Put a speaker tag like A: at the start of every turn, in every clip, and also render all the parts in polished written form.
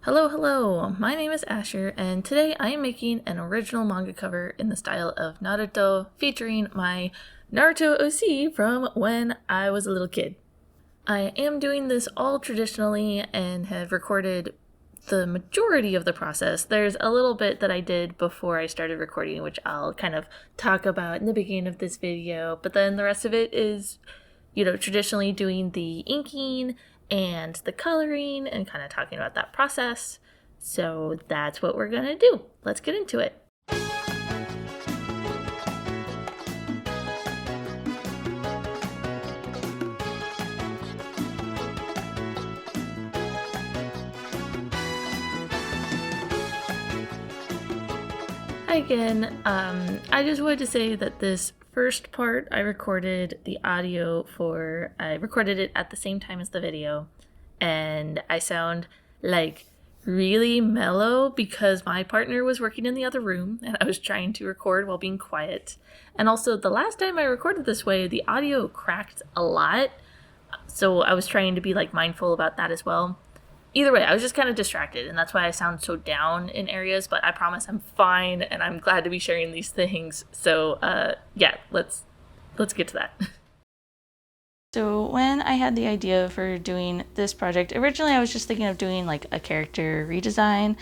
A: Hello, hello! My name is Asher, and today I am making an original manga cover in the style of Naruto, featuring my Naruto OC from when I was a little kid. I am doing this all traditionally and have recorded the majority of the process. There's a little bit that I did before I started recording, which I'll kind of talk about in the beginning of this video, but then the rest of it is, traditionally doing the inking and the coloring and kind of talking about that process. So that's what we're gonna do. Let's get into it. Hi again. I just wanted to say that this first part I recorded the audio for, I recorded it at the same time as the video, and I sound like really mellow because my partner was working in the other room and I was trying to record while being quiet. And also, the last time I recorded this way, the audio cracked a lot, so I was trying to be mindful about that as well. Either way, I was just kind of distracted, and that's why I sound so down in areas, but I promise I'm fine, and I'm glad to be sharing these things. So, yeah, let's get to that. So when I had the idea for doing this project, originally I was just thinking of doing a character redesign,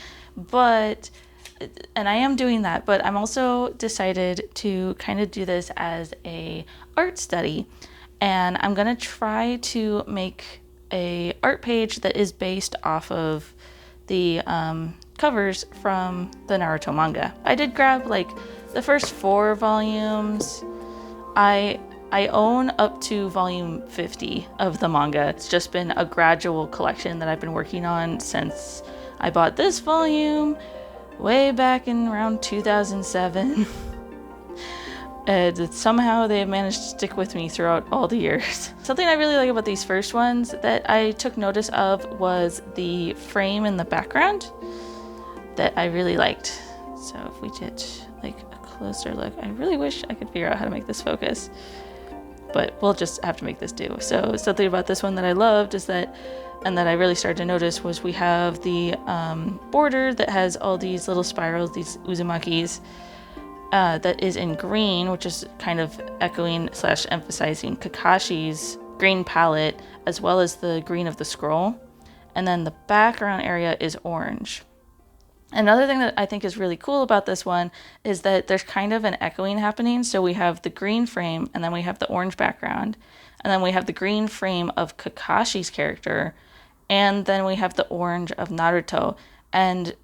A: and I am doing that, but I'm also decided to kind of do this as a art study, and I'm going to try to make a art page that is based off of the covers from the Naruto manga. I did grab the first 4 volumes. I own up to volume 50 of the manga. It's just been a gradual collection that I've been working on since I bought this volume way back in around 2007. And somehow they have managed to stick with me throughout all the years. Something I really like about these first ones that I took notice of was the frame in the background that I really liked. So if we did a closer look, I really wish I could figure out how to make this focus, but we'll just have to make this do. So something about this one that I loved is that, and that I really started to notice, was we have the border that has all these little spirals, these uzumakis, that is in green, which is kind of echoing / emphasizing Kakashi's green palette, as well as the green of the scroll. And then the background area is orange. Another thing that I think is really cool about this one is that there's kind of an echoing happening. So we have the green frame, and then we have the orange background, and then we have the green frame of Kakashi's character, and then we have the orange of Naruto. And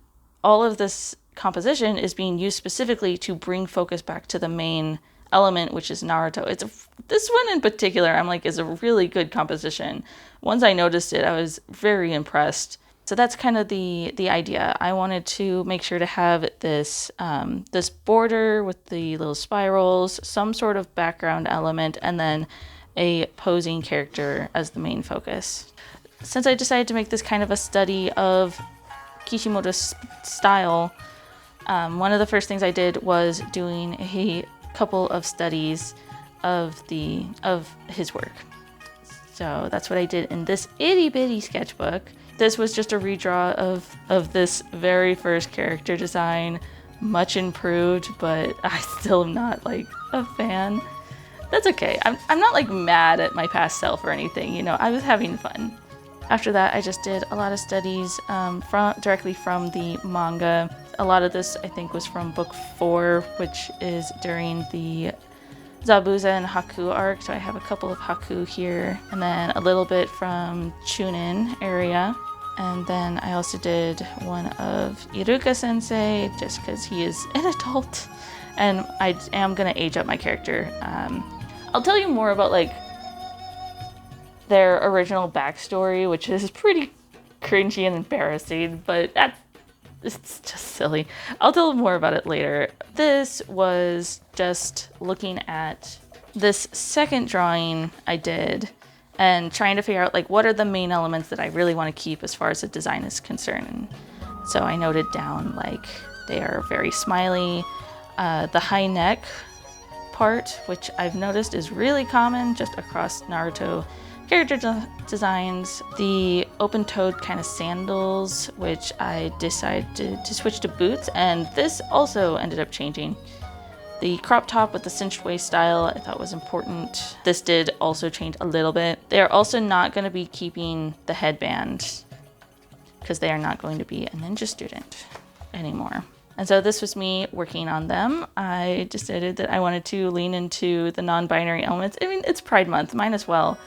A: all of this composition is being used specifically to bring focus back to the main element, which is Naruto. This one in particular, is a really good composition. Once I noticed it, I was very impressed. So that's kind of the idea. I wanted to make sure to have this this border with the little spirals, some sort of background element, and then a posing character as the main focus. Since I decided to make this kind of a study of Kishimoto's style, one of the first things I did was doing a couple of studies of his work. So that's what I did in this itty bitty sketchbook. This was just a redraw of this very first character design, much improved, but I still am not a fan. That's okay. I'm not mad at my past self or anything. I was having fun. After that, I just did a lot of studies directly from the manga. A lot of this, I think, was from book 4, which is during the Zabuza and Haku arc. So I have a couple of Haku here, and then a little bit from Chunin area. And then I also did one of Iruka Sensei, just because he is an adult, and I am going to age up my character. I'll tell you more about their original backstory, which is pretty cringy and embarrassing, but it's just silly. I'll tell more about it later. This was just looking at this second drawing I did and trying to figure out what are the main elements that I really want to keep as far as the design is concerned. And so I noted down they are very smiley. The high neck part, which I've noticed is really common just across Naruto character designs, the open-toed kind of sandals, which I decided to switch to boots, and this also ended up changing. The crop top with the cinched waist style I thought was important. This did also change a little bit. They are also not going to be keeping the headband because they are not going to be a ninja student anymore. And so this was me working on them. I decided that I wanted to lean into the non-binary elements. I mean, it's Pride Month, mine as well.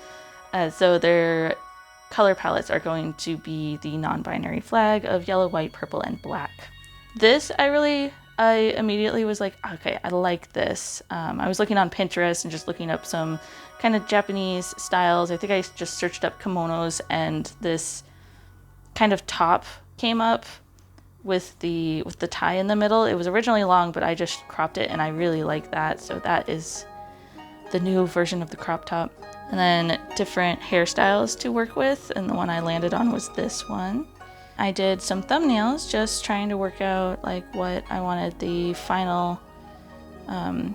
A: So their color palettes are going to be the non-binary flag of yellow, white, purple, and black. This I immediately was like, okay, I like this. I was looking on Pinterest and just looking up some kind of Japanese styles. I think I just searched up kimonos, and this kind of top came up with the tie in the middle. It was originally long, but I just cropped it and I really like that. So that is the new version of the crop top. And then different hairstyles to work with, and the one I landed on was this one. I did some thumbnails just trying to work out like what I wanted the final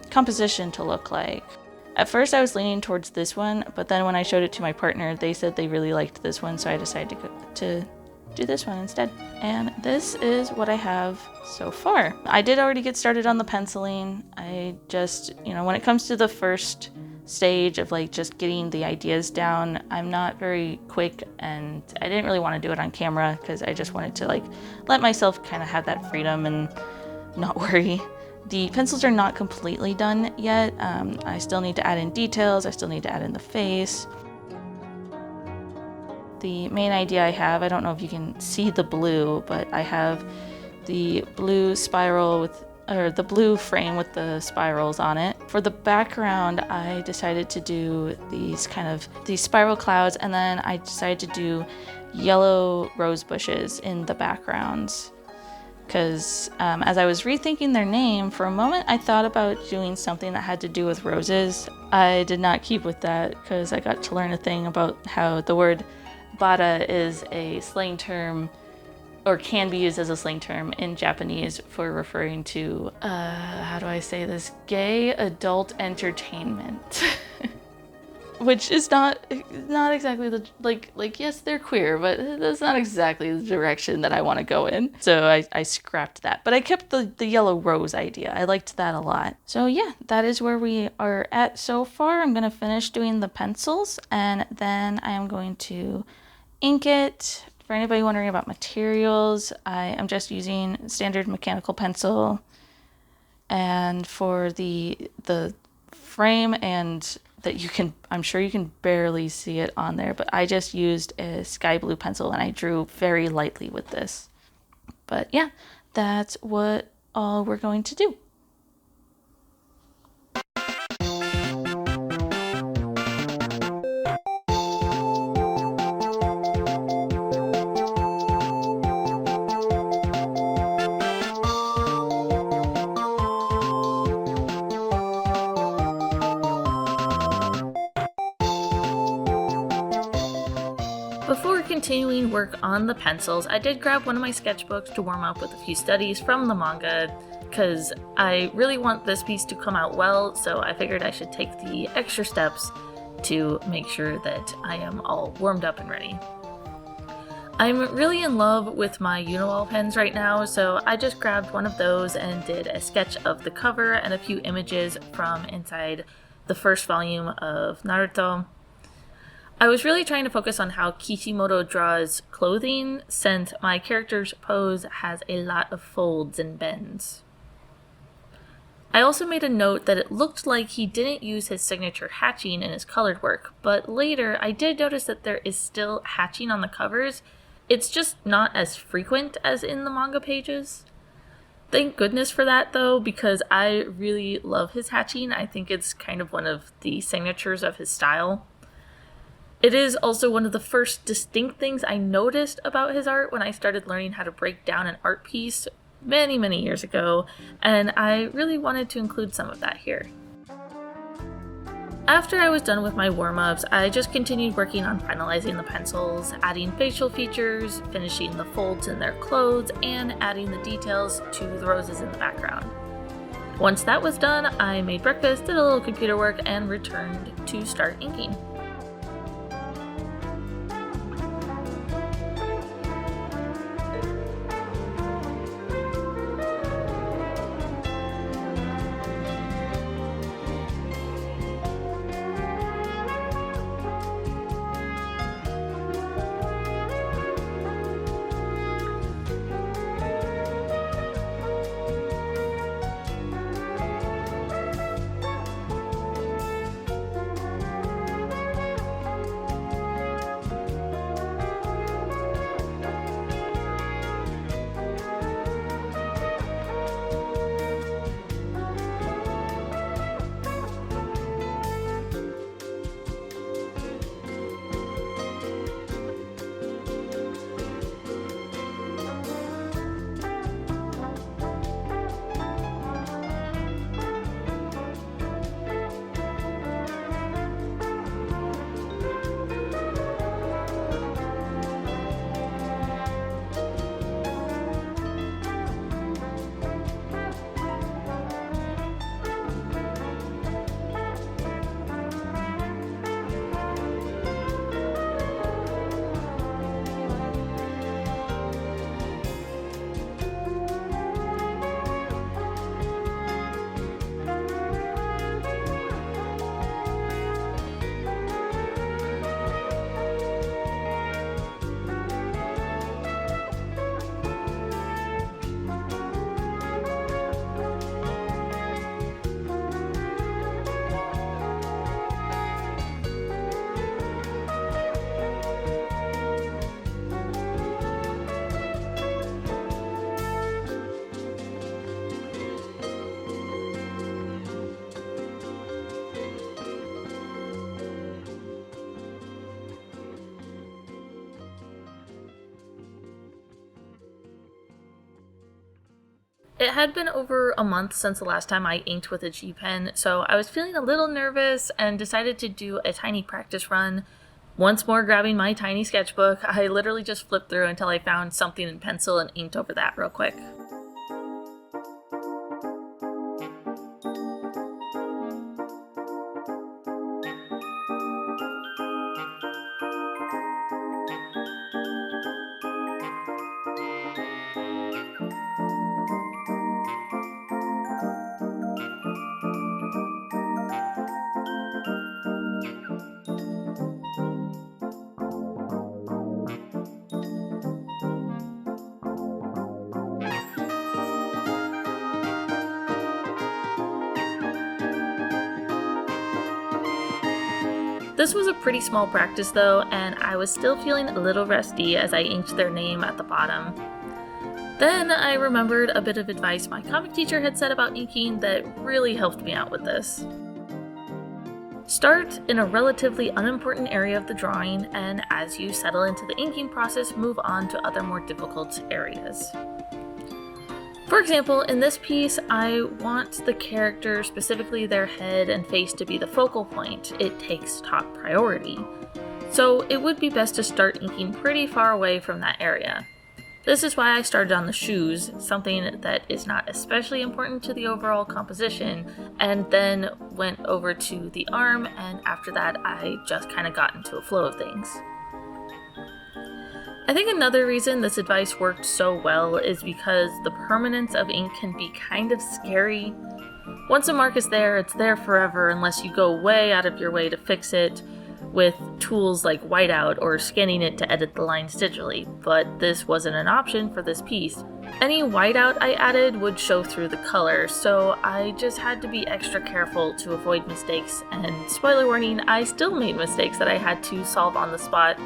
A: composition to look like. At first I was leaning towards this one, but then when I showed it to my partner, they said they really liked this one, so I decided to do this one instead. And this is what I have so far. I did already get started on the penciling. I just, when it comes to the first stage of like just getting the ideas down, I'm not very quick, and I didn't really want to do it on camera because I just wanted to like let myself kind of have that freedom and not worry. The pencils are not completely done yet. I still need to add in details. I still need to add in the face. The main idea I have, I don't know if you can see the blue, but I have the blue spiral the blue frame with the spirals on it. For the background, I decided to do these spiral clouds, and then I decided to do yellow rose bushes in the backgrounds. Because as I was rethinking their name, for a moment I thought about doing something that had to do with roses. I did not keep with that because I got to learn a thing about how the word bata is a slang term, or can be used as a slang term in Japanese for referring to, how do I say this, gay adult entertainment. Which is not exactly like yes, they're queer, but that's not exactly the direction that I want to go in. So I scrapped that, but I kept the yellow rose idea. I liked that a lot. So yeah, that is where we are at so far. I'm going to finish doing the pencils, and then I am going to ink it. For anybody wondering about materials, I am just using standard mechanical pencil, and for the frame, and that I'm sure you can barely see it on there, but I just used a sky blue pencil and I drew very lightly with this. But yeah, that's what all we're going to do. Before continuing work on the pencils, I did grab one of my sketchbooks to warm up with a few studies from the manga, because I really want this piece to come out well, so I figured I should take the extra steps to make sure that I am all warmed up and ready. I'm really in love with my Uniwall pens right now, so I just grabbed one of those and did a sketch of the cover and a few images from inside the first volume of Naruto. I was really trying to focus on how Kishimoto draws clothing, since my character's pose has a lot of folds and bends. I also made a note that it looked like he didn't use his signature hatching in his colored work, but later I did notice that there is still hatching on the covers. It's just not as frequent as in the manga pages. Thank goodness for that though, because I really love his hatching. I think it's kind of one of the signatures of his style. It is also one of the first distinct things I noticed about his art when I started learning how to break down an art piece many years ago, and I really wanted to include some of that here. After I was done with my warm-ups, I just continued working on finalizing the pencils, adding facial features, finishing the folds in their clothes, and adding the details to the roses in the background. Once that was done, I made breakfast, did a little computer work, and returned to start inking. It had been over a month since the last time I inked with a G pen, so I was feeling a little nervous and decided to do a tiny practice run. Once more grabbing my tiny sketchbook, I literally just flipped through until I found something in pencil and inked over that real quick. This was a pretty small practice though, and I was still feeling a little rusty as I inked their name at the bottom. Then I remembered a bit of advice my comic teacher had said about inking that really helped me out with this. Start in a relatively unimportant area of the drawing, and as you settle into the inking process, move on to other more difficult areas. For example, in this piece, I want the character, specifically their head and face, to be the focal point. It takes top priority. So it would be best to start inking pretty far away from that area. This is why I started on the shoes, something that is not especially important to the overall composition, and then went over to the arm, and after that I just kind of got into a flow of things. I think another reason this advice worked so well is because the permanence of ink can be kind of scary. Once a mark is there, it's there forever unless you go way out of your way to fix it with tools like whiteout or scanning it to edit the lines digitally, but this wasn't an option for this piece. Any whiteout I added would show through the color, so I just had to be extra careful to avoid mistakes, and spoiler warning, I still made mistakes that I had to solve on the spot.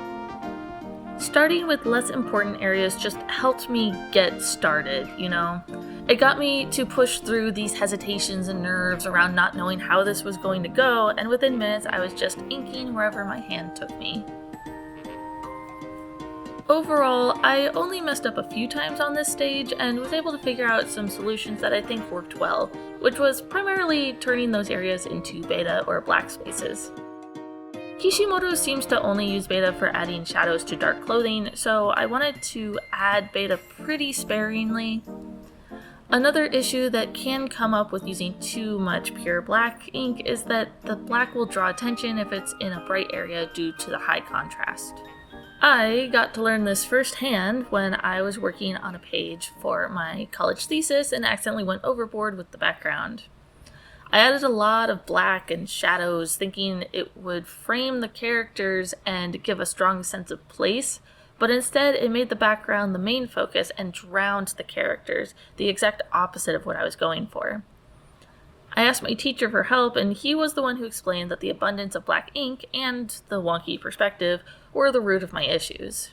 A: Starting with less important areas just helped me get started, you know? It got me to push through these hesitations and nerves around not knowing how this was going to go, and within minutes I was just inking wherever my hand took me. Overall, I only messed up a few times on this stage and was able to figure out some solutions that I think worked well, which was primarily turning those areas into beta or black spaces. Kishimoto seems to only use beta for adding shadows to dark clothing, so I wanted to add beta pretty sparingly. Another issue that can come up with using too much pure black ink is that the black will draw attention if it's in a bright area due to the high contrast. I got to learn this firsthand when I was working on a page for my college thesis and accidentally went overboard with the background. I added a lot of black and shadows, thinking it would frame the characters and give a strong sense of place, but instead it made the background the main focus and drowned the characters, the exact opposite of what I was going for. I asked my teacher for help, and he was the one who explained that the abundance of black ink and the wonky perspective were the root of my issues.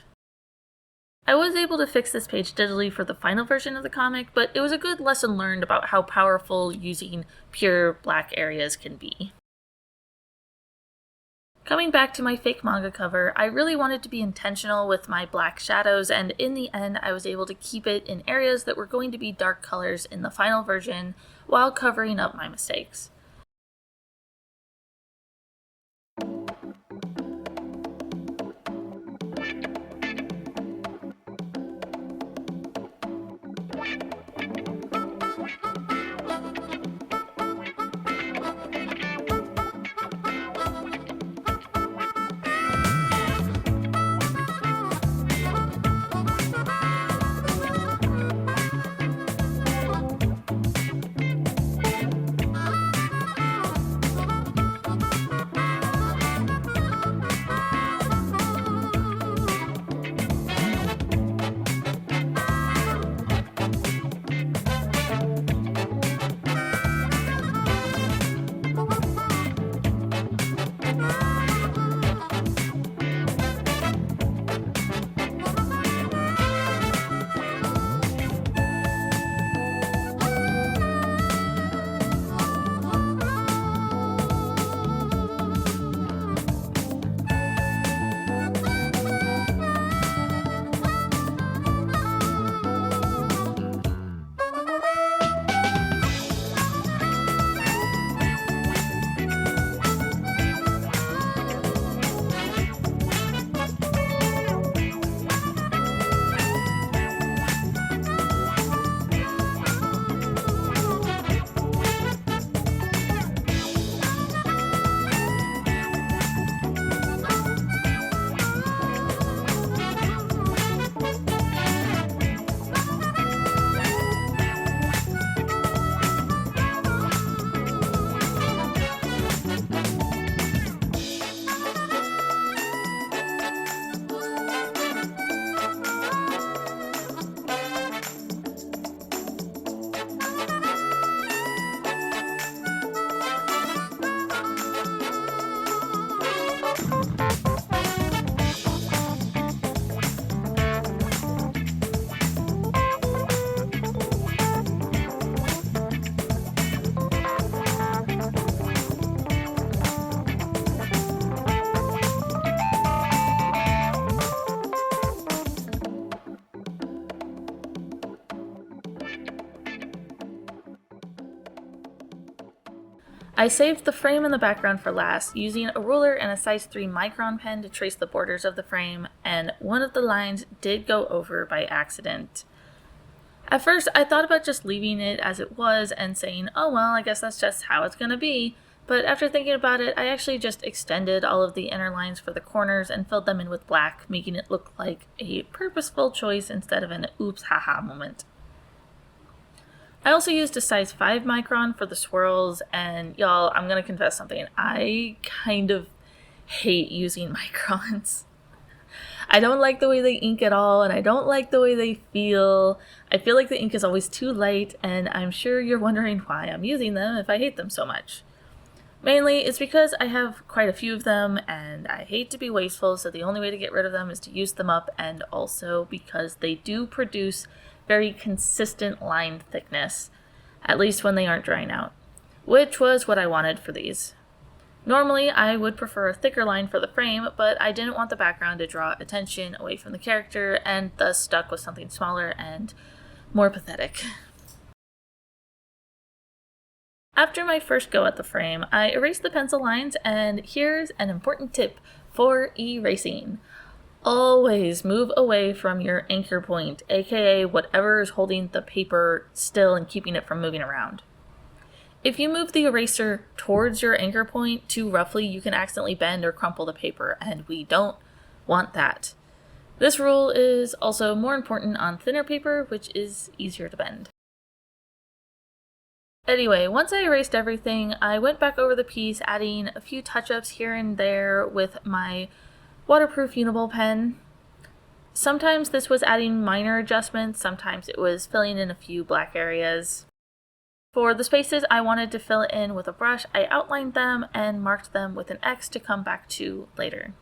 A: I was able to fix this page digitally for the final version of the comic, but it was a good lesson learned about how powerful using pure black areas can be. Coming back to my fake manga cover, I really wanted to be intentional with my black shadows, and in the end I was able to keep it in areas that were going to be dark colors in the final version while covering up my mistakes. I saved the frame and the background for last, using a ruler and a size 3 micron pen to trace the borders of the frame, and one of the lines did go over by accident. At first, I thought about just leaving it as it was and saying, oh well, I guess that's just how it's gonna be, but after thinking about it, I actually just extended all of the inner lines for the corners and filled them in with black, making it look like a purposeful choice instead of an oops haha moment. I also used a size 5 micron for the swirls, and y'all, I'm gonna confess something. I kind of hate using microns. I don't like the way they ink at all, and I don't like the way they feel. I feel like the ink is always too light, and I'm sure you're wondering why I'm using them if I hate them so much. Mainly, it's because I have quite a few of them, and I hate to be wasteful, so the only way to get rid of them is to use them up, and also because they do produce very consistent line thickness, at least when they aren't drying out, which was what I wanted for these. Normally, I would prefer a thicker line for the frame, but I didn't want the background to draw attention away from the character, and thus stuck with something smaller and more pathetic. After my first go at the frame, I erased the pencil lines, and here's an important tip for erasing. Always move away from your anchor point, aka whatever is holding the paper still and keeping it from moving around. If you move the eraser towards your anchor point too roughly, you can accidentally bend or crumple the paper, and we don't want that. This rule is also more important on thinner paper, which is easier to bend. Anyway, once I erased everything, I went back over the piece, adding a few touch-ups here and there with my waterproof Uniball pen. Sometimes this was adding minor adjustments, sometimes it was filling in a few black areas. For the spaces I wanted to fill in with a brush, I outlined them and marked them with an X to come back to later.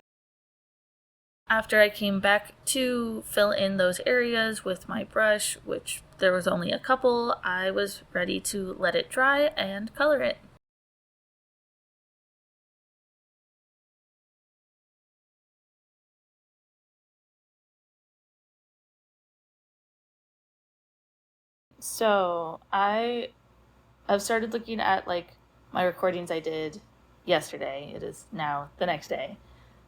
A: After I came back to fill in those areas with my brush, which there was only a couple, I was ready to let it dry and color it. So I've started looking at my recordings I did yesterday. It is now the next day.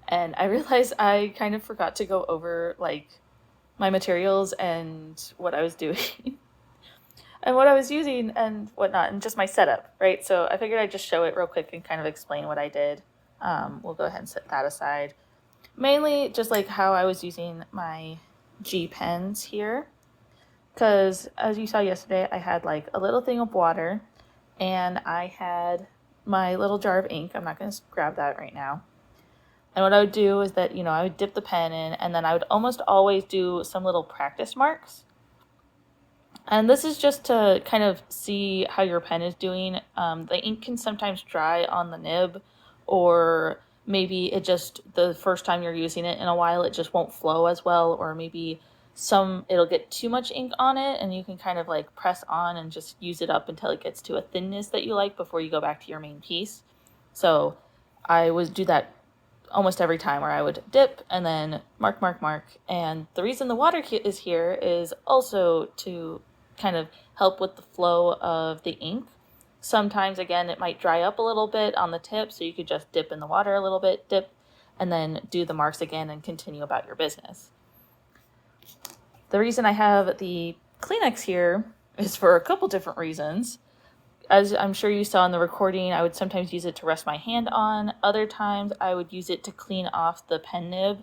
A: And I realized I kind of forgot to go over my materials and what I was doing and what I was using and whatnot, and just my setup, right? So I figured I'd just show it real quick and kind of explain what I did. We'll go ahead and set that aside. Mainly just how I was using my G pens here. Because as you saw yesterday, I had a little thing of water and I had my little jar of ink. I'm not going to grab that right now. And what I would do is that, I would dip the pen in, and then I would almost always do some little practice marks. And this is just to kind of see how your pen is doing. The ink can sometimes dry on the nib, or maybe it just, the first time you're using it in a while, it just won't flow as well, or maybe it'll get too much ink on it, and you can kind of press on and just use it up until it gets to a thinness that you like before you go back to your main piece. So I would do that almost every time, where I would dip and then mark. And the reason the water is here is also to kind of help with the flow of the ink. Sometimes, again, it might dry up a little bit on the tip, so you could just dip in the water a little bit, dip, and then do the marks again and continue about your business. The reason I have the Kleenex here is for a couple different reasons. As I'm sure you saw in the recording, I would sometimes use it to rest my hand on. Other times I would use it to clean off the pen nib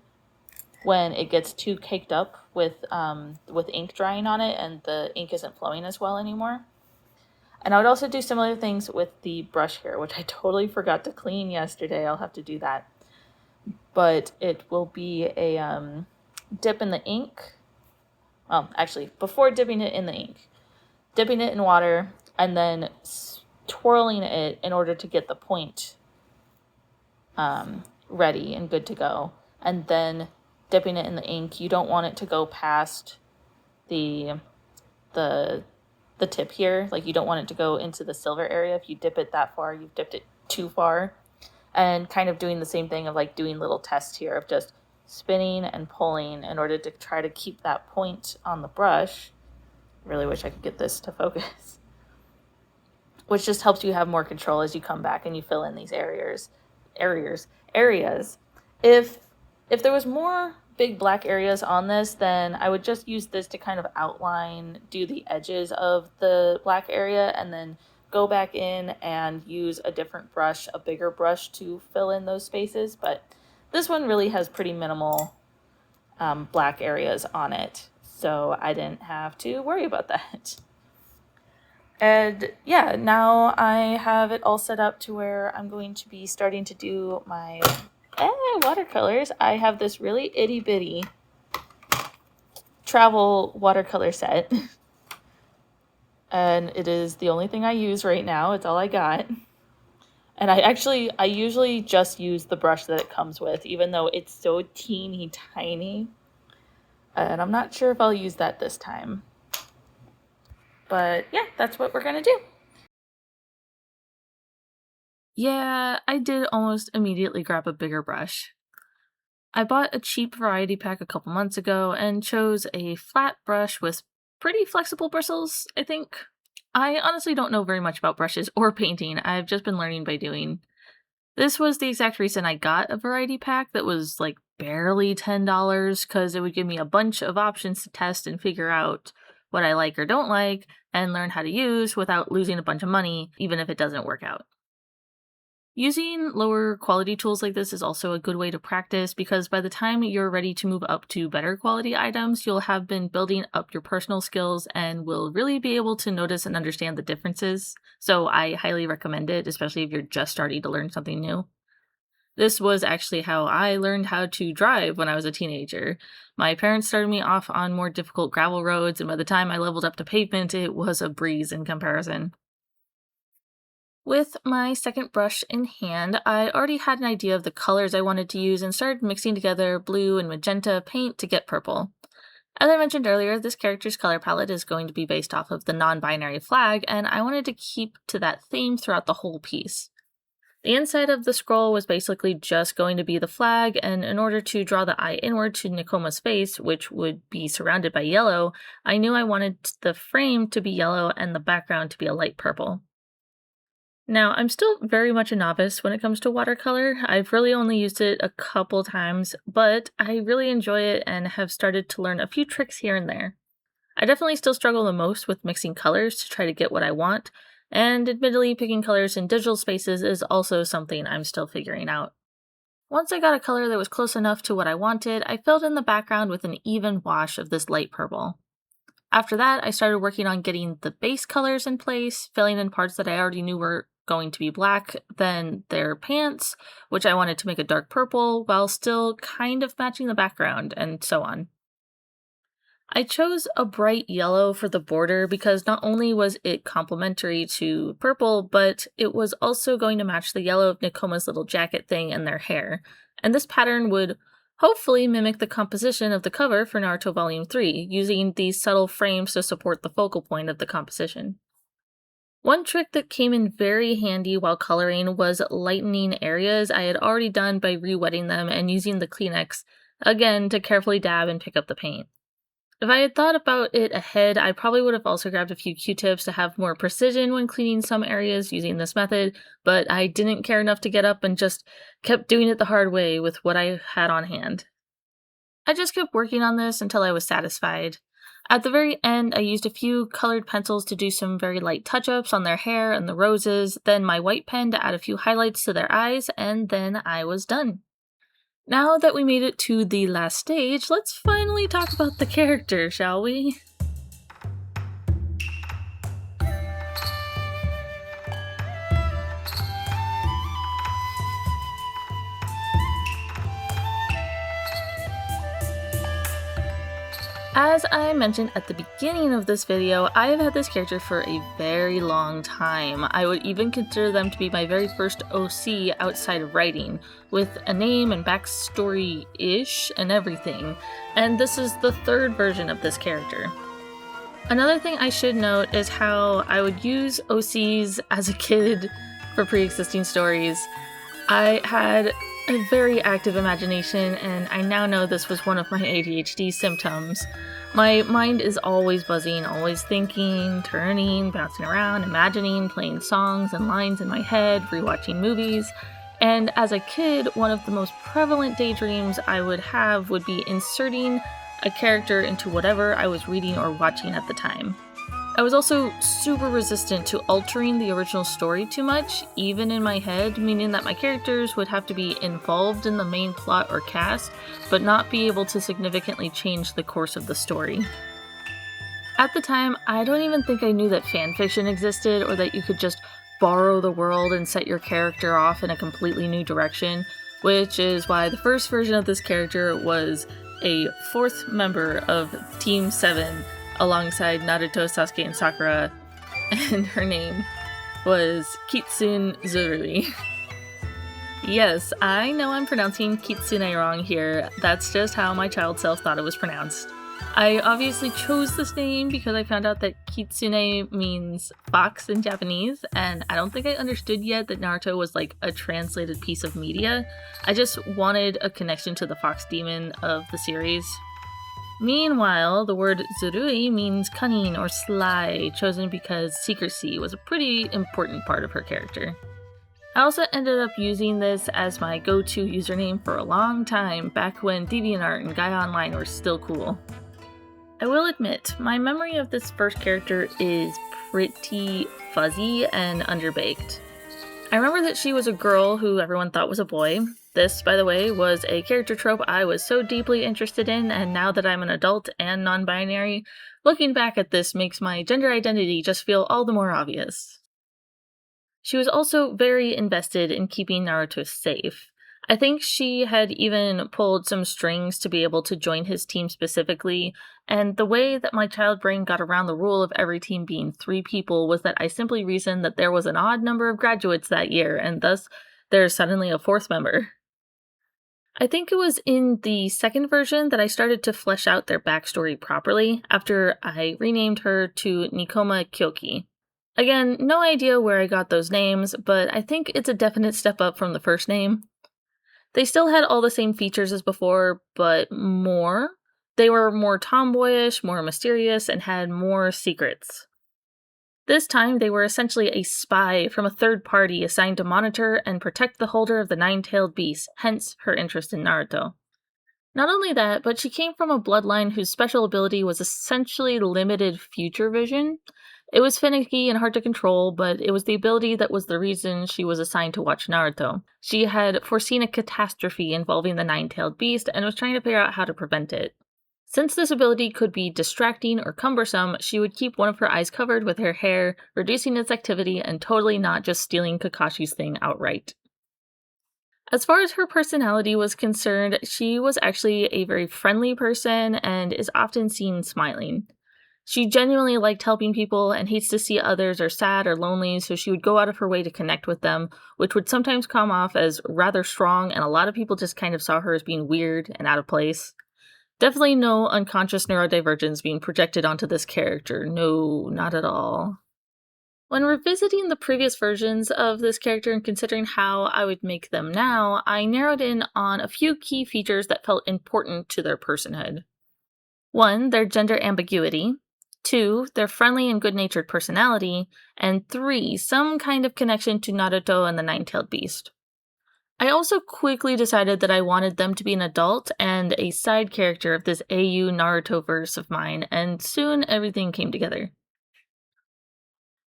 A: when it gets too caked up with ink drying on it and the ink isn't flowing as well anymore. And I would also do similar things with the brush here, which I totally forgot to clean yesterday. I'll have to do that. But it will be a dip in the ink. Well, actually, before dipping it in the ink, dipping it in water, and then twirling it in order to get the point ready and good to go. And then dipping it in the ink. You don't want it to go past the tip here. You don't want it to go into the silver area. If you dip it that far, you've dipped it too far. And kind of doing the same thing of doing little tests here of just spinning and pulling in order to try to keep that point on the brush. Really wish I could get this to focus. which just helps you have more control as you come back and you fill in these areas. If there was more big black areas on this, then I would just use this to kind of outline, do the edges of the black area, and then go back in and use a different brush, a bigger brush, to fill in those spaces. But this one really has pretty minimal black areas on it, so I didn't have to worry about that. And yeah, now I have it all set up to where I'm going to be starting to do my watercolors. I have this really itty bitty travel watercolor set. And it is the only thing I use right now. It's all I got. And I usually just use the brush that it comes with, even though it's so teeny tiny. And I'm not sure if I'll use that this time. But yeah, that's what we're gonna do. Yeah, I did almost immediately grab a bigger brush. I bought a cheap variety pack a couple months ago and chose a flat brush with pretty flexible bristles, I think. I honestly don't know very much about brushes or painting. I've just been learning by doing. This was the exact reason I got a variety pack that was like barely $10, because it would give me a bunch of options to test and figure out what I like or don't like and learn how to use without losing a bunch of money, even if it doesn't work out. Using lower quality tools like this is also a good way to practice, because by the time you're ready to move up to better quality items, you'll have been building up your personal skills and will really be able to notice and understand the differences. So I highly recommend it, especially if you're just starting to learn something new. This was actually how I learned how to drive when I was a teenager. My parents started me off on more difficult gravel roads, and by the time I leveled up to pavement, it was a breeze in comparison. With my second brush in hand, I already had an idea of the colors I wanted to use and started mixing together blue and magenta paint to get purple. As I mentioned earlier, this character's color palette is going to be based off of the non-binary flag, and I wanted to keep to that theme throughout the whole piece. The inside of the scroll was basically just going to be the flag, and in order to draw the eye inward to Nekoma's face, which would be surrounded by yellow, I knew I wanted the frame to be yellow and the background to be a light purple. Now, I'm still very much a novice when it comes to watercolor. I've really only used it a couple times, but I really enjoy it and have started to learn a few tricks here and there. I definitely still struggle the most with mixing colors to try to get what I want, and admittedly picking colors in digital spaces is also something I'm still figuring out. Once I got a color that was close enough to what I wanted, I filled in the background with an even wash of this light purple. After that, I started working on getting the base colors in place, filling in parts that I already knew were going to be black, then their pants, which I wanted to make a dark purple, while still kind of matching the background, and so on. I chose a bright yellow for the border because not only was it complementary to purple, but it was also going to match the yellow of Nekoma's little jacket thing and their hair, and this pattern would hopefully mimic the composition of the cover for Naruto Volume 3, using these subtle frames to support the focal point of the composition. One trick that came in very handy while coloring was lightening areas I had already done by re-wetting them and using the Kleenex, again, to carefully dab and pick up the paint. If I had thought about it ahead, I probably would have also grabbed a few Q-tips to have more precision when cleaning some areas using this method, but I didn't care enough to get up and just kept doing it the hard way with what I had on hand. I just kept working on this until I was satisfied. At the very end, I used a few colored pencils to do some very light touch-ups on their hair and the roses, then my white pen to add a few highlights to their eyes, and then I was done. Now that we made it to the last stage, let's finally talk about the character, shall we? As I mentioned at the beginning of this video, I have had this character for a very long time. I would even consider them to be my very first OC outside of writing, with a name and backstory-ish and everything, and this is the third version of this character. Another thing I should note is how I would use OCs as a kid for pre-existing stories. I had a very active imagination, and I now know this was one of my ADHD symptoms. My mind is always buzzing, always thinking, turning, bouncing around, imagining, playing songs and lines in my head, rewatching movies. And as a kid, one of the most prevalent daydreams I would have would be inserting a character into whatever I was reading or watching at the time. I was also super resistant to altering the original story too much, even in my head, meaning that my characters would have to be involved in the main plot or cast, but not be able to significantly change the course of the story. At the time, I don't even think I knew that fanfiction existed or that you could just borrow the world and set your character off in a completely new direction, which is why the first version of this character was a fourth member of Team 7 alongside Naruto, Sasuke, and Sakura, and her name was Kitsune-Zurui. Yes, I know I'm pronouncing Kitsune wrong here, that's just how my child self thought it was pronounced. I obviously chose this name because I found out that Kitsune means fox in Japanese, and I don't think I understood yet that Naruto was like a translated piece of media. I just wanted a connection to the fox demon of the series. Meanwhile, the word Zurui means cunning or sly, chosen because secrecy was a pretty important part of her character. I also ended up using this as my go-to username for a long time, back when DeviantArt and Gaia Online were still cool. I will admit, my memory of this first character is pretty fuzzy and underbaked. I remember that she was a girl who everyone thought was a boy. This, by the way, was a character trope I was so deeply interested in, and now that I'm an adult and non-binary, looking back at this makes my gender identity just feel all the more obvious. She was also very invested in keeping Naruto safe. I think she had even pulled some strings to be able to join his team specifically, and the way that my child brain got around the rule of every team being 3 people was that I simply reasoned that there was an odd number of graduates that year, and thus there's suddenly a 4th member. I think it was in the second version that I started to flesh out their backstory properly, after I renamed her to Nikoma Kyoki. Again, no idea where I got those names, but I think it's a definite step up from the first name. They still had all the same features as before, but more. They were more tomboyish, more mysterious, and had more secrets. This time, they were essentially a spy from a third party assigned to monitor and protect the holder of the nine-tailed beast, hence her interest in Naruto. Not only that, but she came from a bloodline whose special ability was essentially limited future vision. It was finicky and hard to control, but it was the ability that was the reason she was assigned to watch Naruto. She had foreseen a catastrophe involving the nine-tailed beast and was trying to figure out how to prevent it. Since this ability could be distracting or cumbersome, she would keep one of her eyes covered with her hair, reducing its activity and totally not just stealing Kakashi's thing outright. As far as her personality was concerned, she was actually a very friendly person and is often seen smiling. She genuinely liked helping people and hates to see others are sad or lonely, so she would go out of her way to connect with them, which would sometimes come off as rather strong, and a lot of people just kind of saw her as being weird and out of place. Definitely no unconscious neurodivergence being projected onto this character. No, not at all. When revisiting the previous versions of this character and considering how I would make them now, I narrowed in on a few key features that felt important to their personhood. 1, their gender ambiguity. 2, their friendly and good-natured personality. And 3, some kind of connection to Naruto and the nine-tailed beast. I also quickly decided that I wanted them to be an adult and a side character of this AU Naruto verse of mine, and soon everything came together.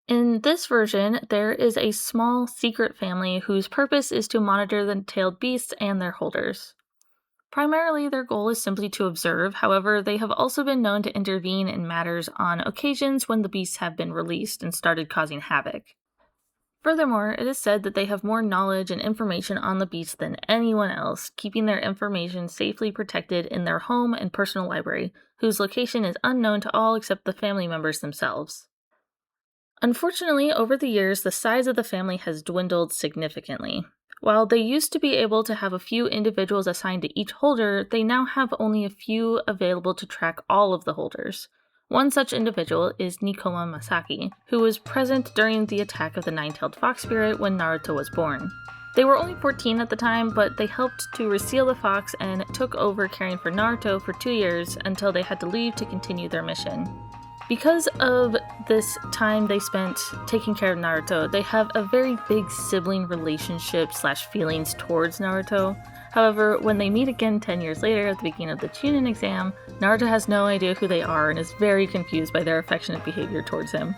A: In this version, there is a small secret family whose purpose is to monitor the tailed beasts and their holders. Primarily, their goal is simply to observe, however, they have also been known to intervene in matters on occasions when the beasts have been released and started causing havoc. Furthermore, it is said that they have more knowledge and information on the beasts than anyone else, keeping their information safely protected in their home and personal library, whose location is unknown to all except the family members themselves. Unfortunately, over the years, the size of the family has dwindled significantly. While they used to be able to have a few individuals assigned to each holder, they now have only a few available to track all of the holders. One such individual is Nikoma Masaki, who was present during the attack of the nine-tailed fox spirit when Naruto was born. They were only 14 at the time, but they helped to reseal the fox and took over caring for Naruto for 2 years until they had to leave to continue their mission. Because of this time they spent taking care of Naruto, they have a very big sibling relationship / feelings towards Naruto. However, when they meet again 10 years later at the beginning of the Chunin exam, Naruto has no idea who they are and is very confused by their affectionate behavior towards him.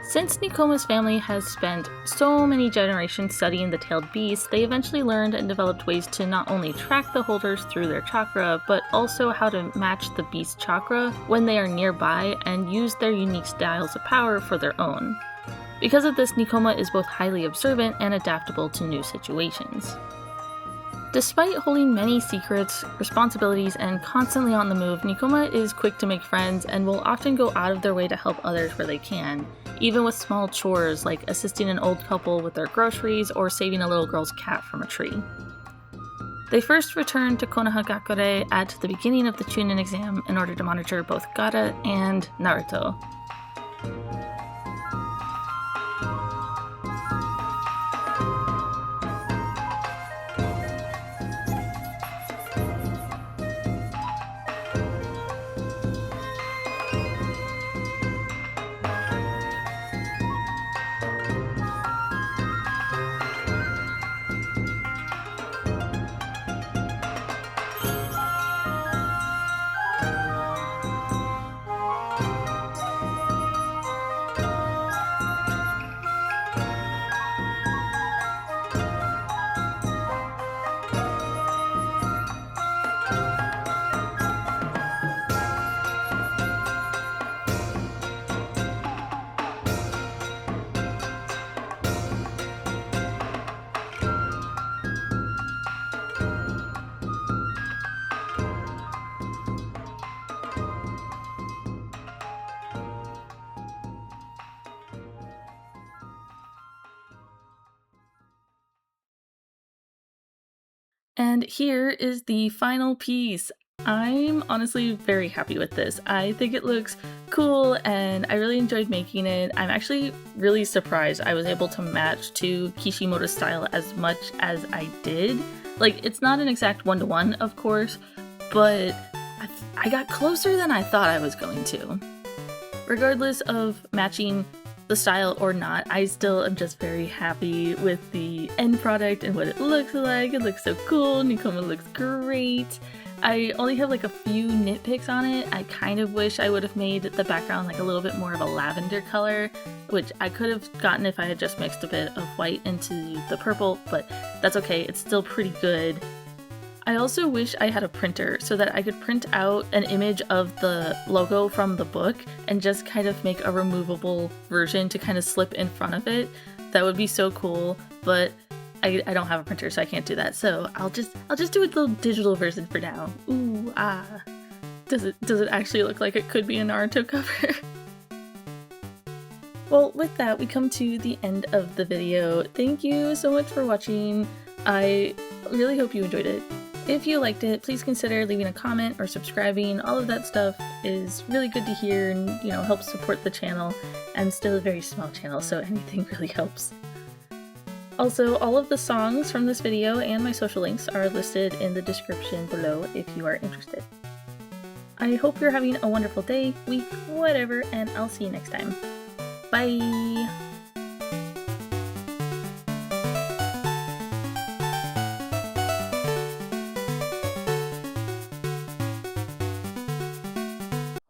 A: Since Nekoma's family has spent so many generations studying the tailed beast, they eventually learned and developed ways to not only track the holders through their chakra, but also how to match the beast's chakra when they are nearby and use their unique styles of power for their own. Because of this, Nekoma is both highly observant and adaptable to new situations. Despite holding many secrets, responsibilities, and constantly on the move, Nekoma is quick to make friends and will often go out of their way to help others where they can, even with small chores like assisting an old couple with their groceries or saving a little girl's cat from a tree. They first returned to Konohagakure at the beginning of the Chunin exam in order to monitor both Gaara and Naruto. And here is the final piece. I'm honestly very happy with this. I think it looks cool and I really enjoyed making it. I'm actually really surprised I was able to match to Kishimoto's style as much as I did. Like, it's not an exact one-to-one, of course, but I got closer than I thought I was going to. Regardless of matching the style or not, I still am just very happy with the end product and what it looks like. It looks so cool. Nekoma looks great. I only have like a few nitpicks on it. I kind of wish I would have made the background like a little bit more of a lavender color, which I could have gotten if I had just mixed a bit of white into the purple, but that's okay. It's still pretty good. I also wish I had a printer so that I could print out an image of the logo from the book and just kind of make a removable version to kind of slip in front of it. That would be so cool, but I don't have a printer, so I can't do that. So I'll just do a little digital version for now. Ooh, ah. Does it actually look like it could be a Naruto cover? Well, with that, we come to the end of the video. Thank you so much for watching. I really hope you enjoyed it. If you liked it, please consider leaving a comment or subscribing. All of that stuff is really good to hear and, helps support the channel. I'm still a very small channel, so anything really helps. Also, all of the songs from this video and my social links are listed in the description below if you are interested. I hope you're having a wonderful day, week, whatever, and I'll see you next time. Bye!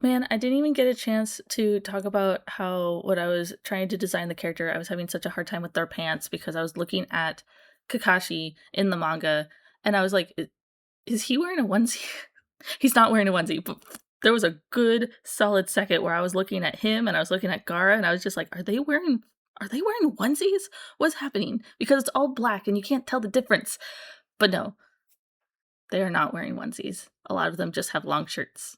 A: Man, I didn't even get a chance to talk about how when I was trying to design the character, I was having such a hard time with their pants because I was looking at Kakashi in the manga and I was like, is he wearing a onesie? He's not wearing a onesie, but there was a good solid second where I was looking at him and I was looking at Gaara and I was just like, are they wearing onesies? What's happening? Because it's all black and you can't tell the difference. But no, they are not wearing onesies. A lot of them just have long shirts.